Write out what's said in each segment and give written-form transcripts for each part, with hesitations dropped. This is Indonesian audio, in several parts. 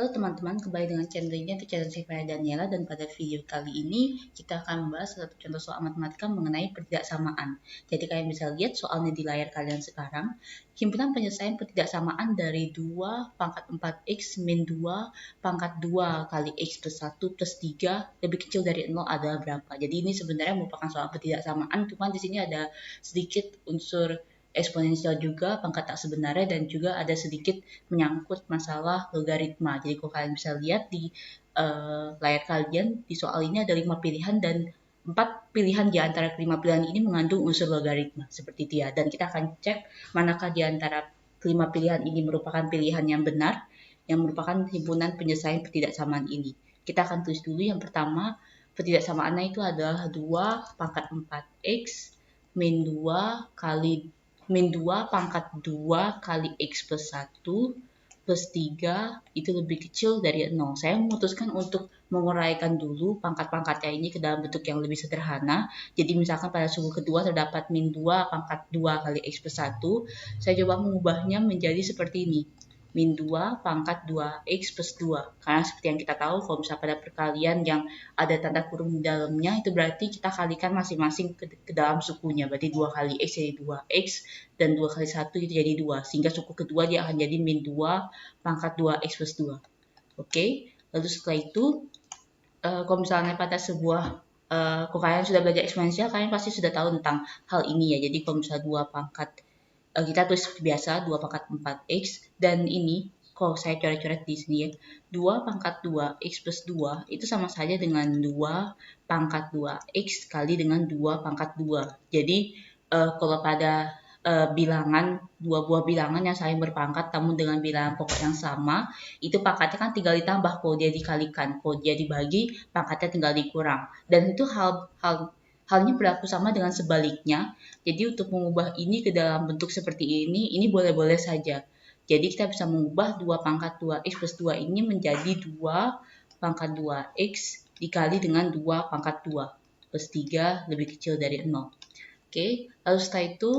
Halo teman-teman, kembali dengan channel ini di channel saya Daniela, dan pada video kali ini kita akan membahas satu contoh soal matematika mengenai pertidaksamaan. Jadi kalian bisa lihat soalnya di layar kalian sekarang. Himpunan penyelesaian pertidaksamaan dari 2 pangkat 4x min 2 pangkat 2 kali x plus 1 plus 3 lebih kecil dari 0 adalah berapa. Jadi ini sebenarnya merupakan soal pertidaksamaan, cuma di sini ada sedikit unsur eksponensial juga, pangkat tak sebenarnya, dan juga ada sedikit menyangkut masalah logaritma. Jadi kalau kalian bisa lihat di layar kalian, di soal ini ada 5 pilihan dan 4 pilihan di antara kelima pilihan ini mengandung unsur logaritma seperti itu ya. Dan kita akan cek manakah di antara 5 pilihan ini merupakan pilihan yang benar, yang merupakan himpunan penyelesaian pertidaksamaan ini. Kita akan tulis dulu yang pertama, pertidaksamaannya itu adalah 2 pangkat 4x min 2 kali min 2 pangkat 2 kali x plus 1 plus 3 itu lebih kecil dari 0. Saya memutuskan untuk menguraikan dulu pangkat-pangkatnya ini ke dalam bentuk yang lebih sederhana. Jadi misalkan pada suku kedua terdapat min 2 pangkat 2 kali x plus 1. Saya coba mengubahnya menjadi seperti ini. Min 2 pangkat 2x plus 2. Karena seperti yang kita tahu, kalau misalnya pada perkalian yang ada tanda kurung di dalamnya, itu berarti kita kalikan masing-masing ke dalam sukunya. Berarti 2 kali x jadi 2x, dan 2 kali 1 itu jadi 2. Sehingga suku kedua dia akan jadi min 2 pangkat 2x plus 2. Oke, lalu setelah itu, kalau misalnya pada sebuah kalau kalian sudah belajar eksponensial, kalian pasti sudah tahu tentang hal ini ya. Jadi kalau misalnya 2 pangkat kita tulis biasa 2 pangkat 4x, dan ini kalau saya coret-coret di sini ya, 2 pangkat 2x plus 2 itu sama saja dengan 2 pangkat 2x kali dengan 2 pangkat 2. Jadi kalau pada bilangan, dua buah bilangan yang saling berpangkat namun dengan bilangan pokok yang sama, itu pangkatnya kan tinggal ditambah kalau dia dikalikan, kalau dia dibagi pangkatnya tinggal dikurang. Dan itu halnya berlaku sama dengan sebaliknya. Jadi untuk mengubah ini ke dalam bentuk seperti ini boleh-boleh saja. Jadi kita bisa mengubah 2 pangkat 2x plus 2 ini menjadi 2 pangkat 2x dikali dengan 2 pangkat 2 plus 3 lebih kecil dari 0. Oke, lalu setelah itu,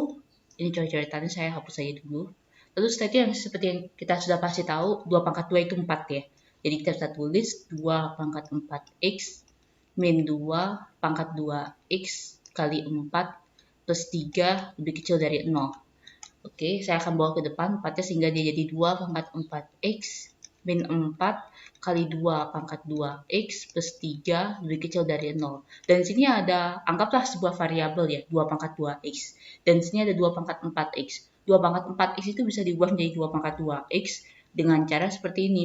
ini coret-coretannya saya hapus saja dulu. Lalu setelah itu yang seperti yang kita sudah pasti tahu, 2 pangkat 2 itu 4 ya. Jadi kita bisa tulis 2 pangkat 4x min 2 pangkat 2x kali 4 plus 3 lebih kecil dari 0. Oke, saya akan bawa ke depan 4-nya sehingga dia jadi 2 pangkat 4x min 4 kali 2 pangkat 2x plus 3 lebih kecil dari 0. Dan di sini ada, anggaplah sebuah variabel ya, 2 pangkat 2x. Dan di sini ada 2 pangkat 4x. 2 pangkat 4x itu bisa diubah menjadi 2 pangkat 2x dengan cara seperti ini.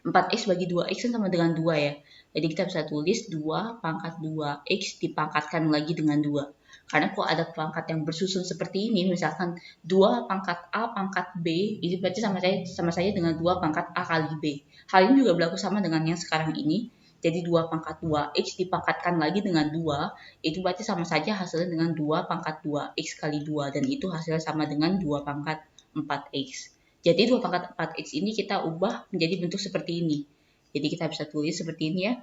4x bagi 2x kan sama dengan 2 ya. Jadi kita bisa tulis 2 pangkat 2x dipangkatkan lagi dengan 2. Karena kalau ada pangkat yang bersusun seperti ini, misalkan 2 pangkat A pangkat B, itu berarti sama saja dengan 2 pangkat A kali B. Hal ini juga berlaku sama dengan yang sekarang ini. Jadi 2 pangkat 2x dipangkatkan lagi dengan 2, itu berarti sama saja hasilnya dengan 2 pangkat 2x kali 2. Dan itu hasilnya sama dengan 2 pangkat 4x. Jadi 2 pangkat 4x ini kita ubah menjadi bentuk seperti ini. Jadi kita bisa tulis seperti ini ya.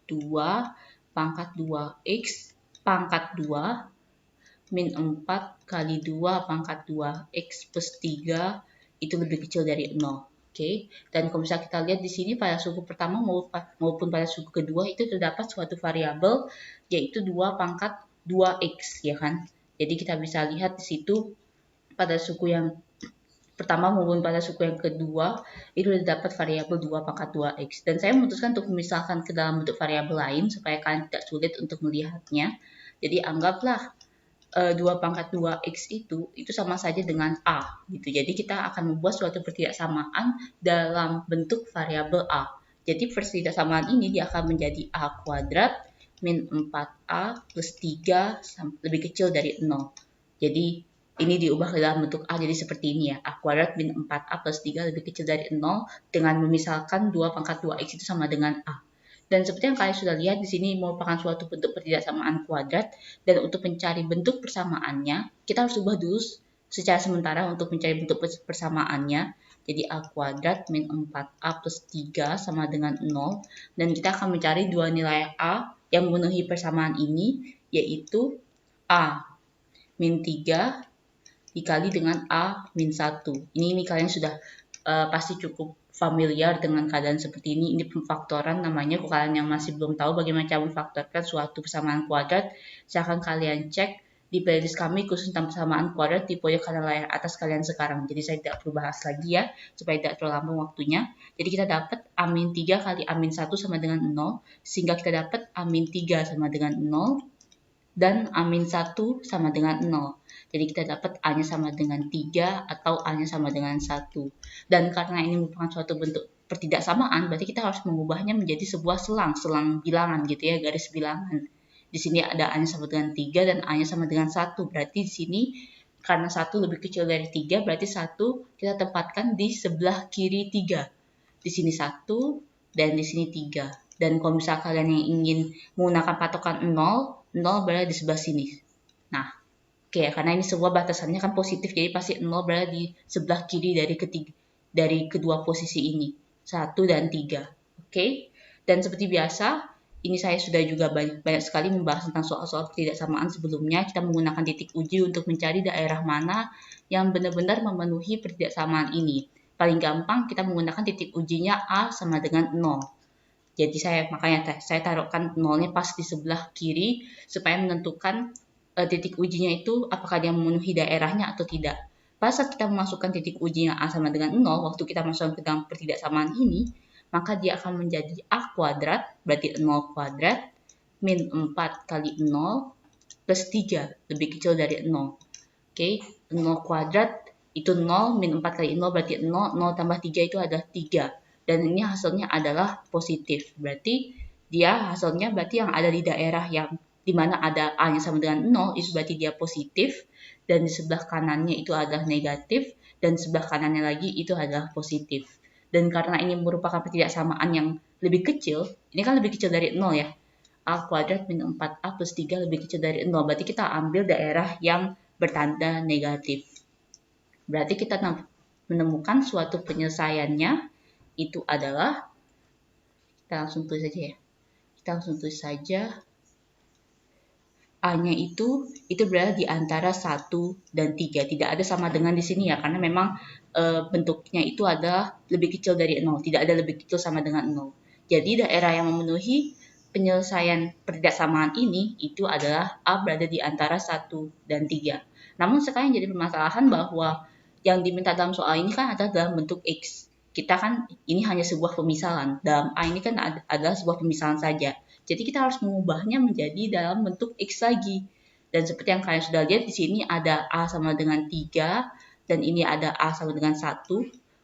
2 pangkat 2x pangkat 2 min 4 kali 2 pangkat 2x plus 3 itu lebih kecil dari 0. Oke. Dan kalau misalnya kita lihat di sini pada suku pertama maupun pada suku kedua itu terdapat suatu variabel yaitu 2 pangkat 2x ya kan. Jadi kita bisa lihat di situ pada suku yang pertama maupun pada suku yang kedua itu dapat variabel 2 pangkat 2x. Dan saya memutuskan untuk memisahkan ke dalam bentuk variabel lain supaya kalian tidak sulit untuk melihatnya. Jadi anggaplah 2 pangkat 2x itu sama saja dengan A gitu. Jadi kita akan membuat suatu pertidaksamaan dalam bentuk variabel A. Jadi pertidaksamaan ini dia akan menjadi A kuadrat min 4A plus 3 lebih kecil dari 0. Jadi ini diubah ke dalam bentuk A jadi seperti ini ya. A kuadrat min 4A plus 3 lebih kecil dari 0 dengan memisalkan 2 pangkat 2x itu sama dengan A. Dan seperti yang kalian sudah lihat di sini merupakan suatu bentuk pertidaksamaan kuadrat, dan untuk mencari bentuk persamaannya kita harus ubah dulu secara sementara untuk mencari bentuk persamaannya. Jadi A kuadrat min 4A plus 3 sama dengan 0, dan kita akan mencari dua nilai A yang memenuhi persamaan ini, yaitu A min 3 dikali dengan A min 1. Ini kalian sudah pasti cukup familiar dengan keadaan seperti ini pemfaktoran namanya. Kalau kalian yang masih belum tahu bagaimana cara memfaktorkan suatu persamaan kuadrat, silahkan kalian cek di playlist kami khusus tentang persamaan kuadrat di pojok kanan layar atas kalian sekarang. Jadi saya tidak perlu bahas lagi ya, supaya tidak terlalu lama waktunya. Jadi kita dapat amin 3 kali amin 1 sama dengan 0, sehingga kita dapat amin 3 sama dengan 0, dan amin 1 sama dengan 0. Jadi kita dapat A-nya sama dengan 3 atau A-nya sama dengan 1. Dan karena ini merupakan suatu bentuk pertidaksamaan, berarti kita harus mengubahnya menjadi sebuah selang bilangan gitu ya, garis bilangan. Di sini ada A-nya sama dengan 3 dan A-nya sama dengan 1. Berarti di sini karena 1 lebih kecil dari 3, berarti 1 kita tempatkan di sebelah kiri 3. Di sini 1 dan di sini 3. Dan kalau misalnya kalian yang ingin menggunakan patokan 0 berada di sebelah sini. Nah, oke, karena ini sebuah batasannya kan positif, jadi pasti 0 berada di sebelah kiri dari kedua posisi ini, 1 dan 3. Oke, dan seperti biasa, ini saya sudah juga banyak sekali membahas tentang soal-soal ketidaksamaan sebelumnya. Kita menggunakan titik uji untuk mencari daerah mana yang benar-benar memenuhi ketidaksamaan ini. Paling gampang kita menggunakan titik ujinya A sama dengan 0. Jadi makanya saya taruhkan 0-nya pas di sebelah kiri supaya menentukan titik ujinya itu apakah dia memenuhi daerahnya atau tidak. Pada saat kita memasukkan titik ujinya A sama dengan 0, waktu kita masukkan ke dalam pertidaksamaan ini, maka dia akan menjadi A kuadrat, berarti 0 kuadrat, min 4 kali 0, plus 3, lebih kecil dari 0. Oke, 0 kuadrat itu 0, min 4 kali 0 berarti 0, 0 tambah 3 itu adalah 3. Dan ini hasilnya adalah positif. Berarti dia hasilnya berarti yang ada di daerah yang dimana ada A-nya sama dengan 0, itu berarti dia positif. Dan di sebelah kanannya itu adalah negatif. Dan sebelah kanannya lagi itu adalah positif. Dan karena ini merupakan ketidaksamaan yang lebih kecil, ini kan lebih kecil dari 0 ya. A kuadrat min 4A plus 3 lebih kecil dari 0. Berarti kita ambil daerah yang bertanda negatif. Berarti kita menemukan suatu penyelesaiannya itu adalah, kita langsung tulis saja ya. Kita langsung tulis saja A-nya itu berada di antara 1 dan 3. Tidak ada sama dengan di sini ya, karena memang bentuknya itu adalah lebih kecil dari 0. Tidak ada lebih kecil sama dengan 0. Jadi daerah yang memenuhi penyelesaian pertidaksamaan ini itu adalah A berada di antara 1 dan 3. Namun sekarang jadi permasalahan bahwa yang diminta dalam soal ini kan adalah dalam bentuk X. Kita kan ini hanya sebuah pemisalan. Dalam A ini kan adalah sebuah pemisalan saja. Jadi kita harus mengubahnya menjadi dalam bentuk X lagi. Dan seperti yang kalian sudah lihat di sini ada A sama dengan 3 dan ini ada A sama dengan 1.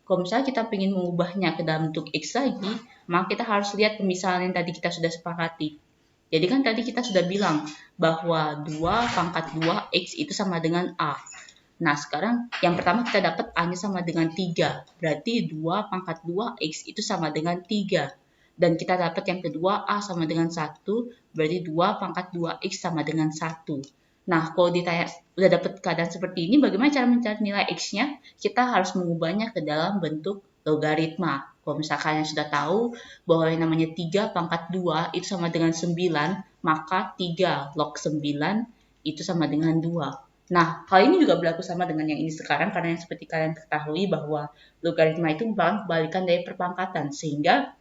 Kalau misalnya kita ingin mengubahnya ke dalam bentuk X lagi, maka kita harus lihat pemisalan yang tadi kita sudah sepakati. Jadi kan tadi kita sudah bilang bahwa 2 pangkat 2 X itu sama dengan A. Nah, sekarang yang pertama kita dapat A-nya sama dengan 3. Berarti 2 pangkat 2X itu sama dengan 3. Dan kita dapat yang kedua A sama dengan 1. Berarti 2 pangkat 2X sama dengan 1. Nah, kalau ditanya udah dapat keadaan seperti ini, bagaimana cara mencari nilai X-nya? Kita harus mengubahnya ke dalam bentuk logaritma. Kalau misalkan yang sudah tahu bahwa yang namanya 3 pangkat 2 itu sama dengan 9, maka 3 log 9 itu sama dengan 2. Nah, hal ini juga berlaku sama dengan yang ini sekarang, karena yang seperti kalian ketahui bahwa logaritma itu merupakan kebalikan dari perpangkatan, sehingga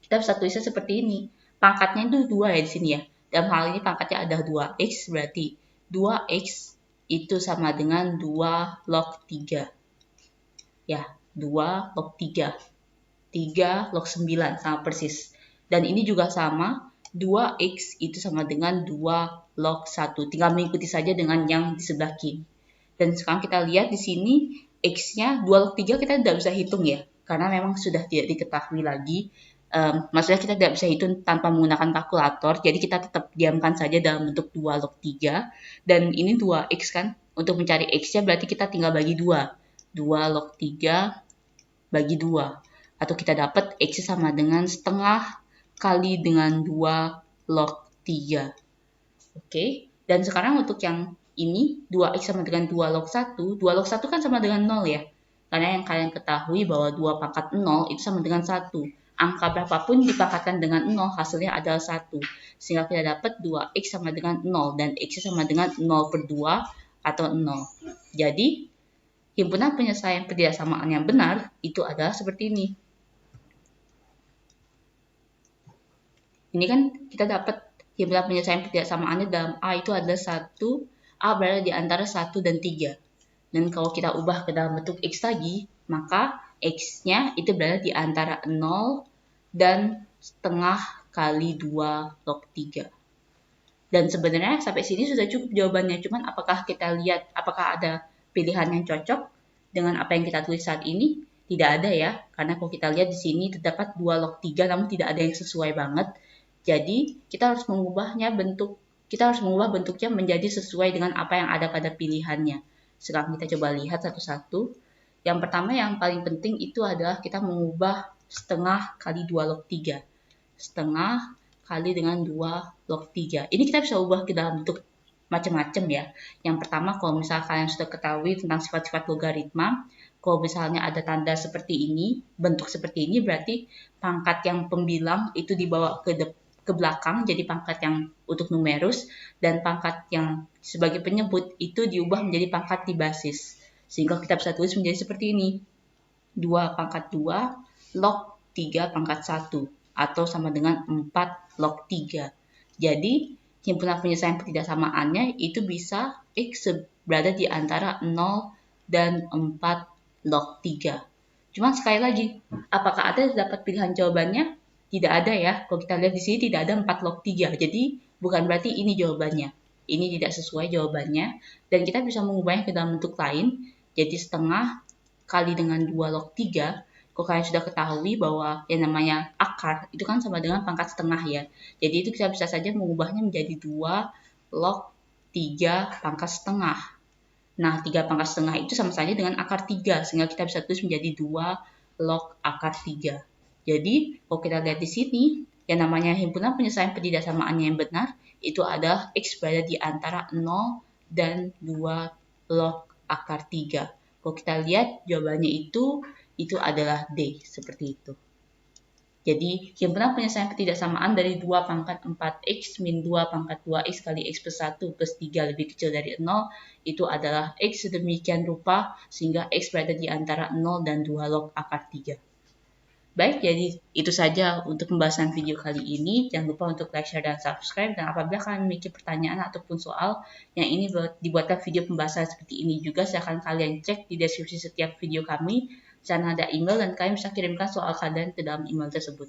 kita bisa tulisnya seperti ini. Pangkatnya itu 2 ya di sini ya. Dalam hal ini pangkatnya ada 2x, berarti 2x itu sama dengan 2 log 3. Ya, 2 log 3. 3 log 9, sama persis. Dan ini juga sama, 2x itu sama dengan 2 log 1. Tinggal mengikuti saja dengan yang di sebelah kiri. Dan sekarang kita lihat di sini x-nya 2 log 3 kita tidak bisa hitung ya. Karena memang sudah tidak diketahui lagi. Maksudnya kita tidak bisa hitung tanpa menggunakan kalkulator. Jadi kita tetap diamkan saja dalam bentuk 2 log 3. Dan ini 2x kan. Untuk mencari x-nya berarti kita tinggal bagi 2. 2 log 3 bagi 2. Atau kita dapat x sama dengan setengah kali dengan 2 log 3. Oke, dan sekarang untuk yang ini 2x sama dengan 2 log 1. 2 log 1 kan sama dengan 0 ya. Karena yang kalian ketahui bahwa 2 pangkat 0 itu sama dengan 1. Angka berapapun dipangkatkan dengan 0 hasilnya adalah 1. Sehingga kita dapat 2x sama dengan 0 dan x sama dengan 0 per 2 atau 0. Jadi, himpunan penyelesaian pertidaksamaan yang benar itu adalah seperti ini. Ini kan kita dapat himpunan penyelesaian ketidaksamaannya dalam A itu adalah 1, A berada di antara 1 dan 3. Dan kalau kita ubah ke dalam bentuk X lagi, maka X-nya itu berada di antara 0 dan setengah kali 2 log 3. Dan sebenarnya sampai sini sudah cukup jawabannya. Cuman apakah kita lihat apakah ada pilihan yang cocok dengan apa yang kita tulis saat ini? Tidak ada ya. Karena kalau kita lihat di sini terdapat 2 log 3 namun tidak ada yang sesuai banget. Jadi kita harus mengubah bentuknya menjadi sesuai dengan apa yang ada pada pilihannya. Sekarang kita coba lihat satu-satu. Yang pertama yang paling penting itu adalah kita mengubah setengah kali 2 log 3. Setengah kali dengan 2 log 3. Ini kita bisa ubah ke dalam bentuk macam-macam ya. Yang pertama, kalau misalnya kalian sudah ketahui tentang sifat-sifat logaritma, kalau misalnya ada tanda seperti ini, bentuk seperti ini, berarti pangkat yang pembilang itu dibawa ke belakang, jadi pangkat yang untuk numerus, dan pangkat yang sebagai penyebut itu diubah menjadi pangkat di basis. Sehingga kita bisa tulis menjadi seperti ini. 2 pangkat 2 log 3 pangkat 1. Atau sama dengan 4 log 3. Jadi, himpunan penyelesaian ketidaksamaannya itu bisa X berada di antara 0 dan 4 log 3. Cuman sekali lagi, apakah ada dapat pilihan jawabannya? Tidak ada ya. Kalau kita lihat di sini tidak ada 4 log 3. Jadi, bukan berarti ini jawabannya. Ini tidak sesuai jawabannya. Dan kita bisa mengubahnya ke dalam bentuk lain. Jadi, setengah kali dengan 2 log 3. Kalau kalian sudah ketahui bahwa yang namanya akar itu kan sama dengan pangkat setengah ya. Jadi itu kita bisa saja mengubahnya menjadi 2 log 3 pangkat setengah. Nah, 3 pangkat setengah itu sama saja dengan akar 3, sehingga kita bisa tulis menjadi 2 log akar 3. Jadi, kalau kita lihat di sini, yang namanya himpunan penyelesaian ketidaksamaannya yang benar, itu adalah X berada di antara 0 dan 2 log akar 3. Kalau kita lihat jawabannya itu adalah D, seperti itu. Jadi, himpunan penyelesaian ketidaksamaan dari 2 pangkat 4X min 2 pangkat 2X kali X plus 1 plus 3 lebih kecil dari 0, itu adalah X sedemikian rupa sehingga X berada di antara 0 dan 2 log akar 3. Baik, jadi itu saja untuk pembahasan video kali ini. Jangan lupa untuk like, share, dan subscribe. Dan apabila kalian memiliki pertanyaan ataupun soal yang ini dibuatkan video pembahasan seperti ini juga, silahkan kalian cek di deskripsi setiap video kami. Di sana ada email dan kalian bisa kirimkan soal kalian ke dalam email tersebut.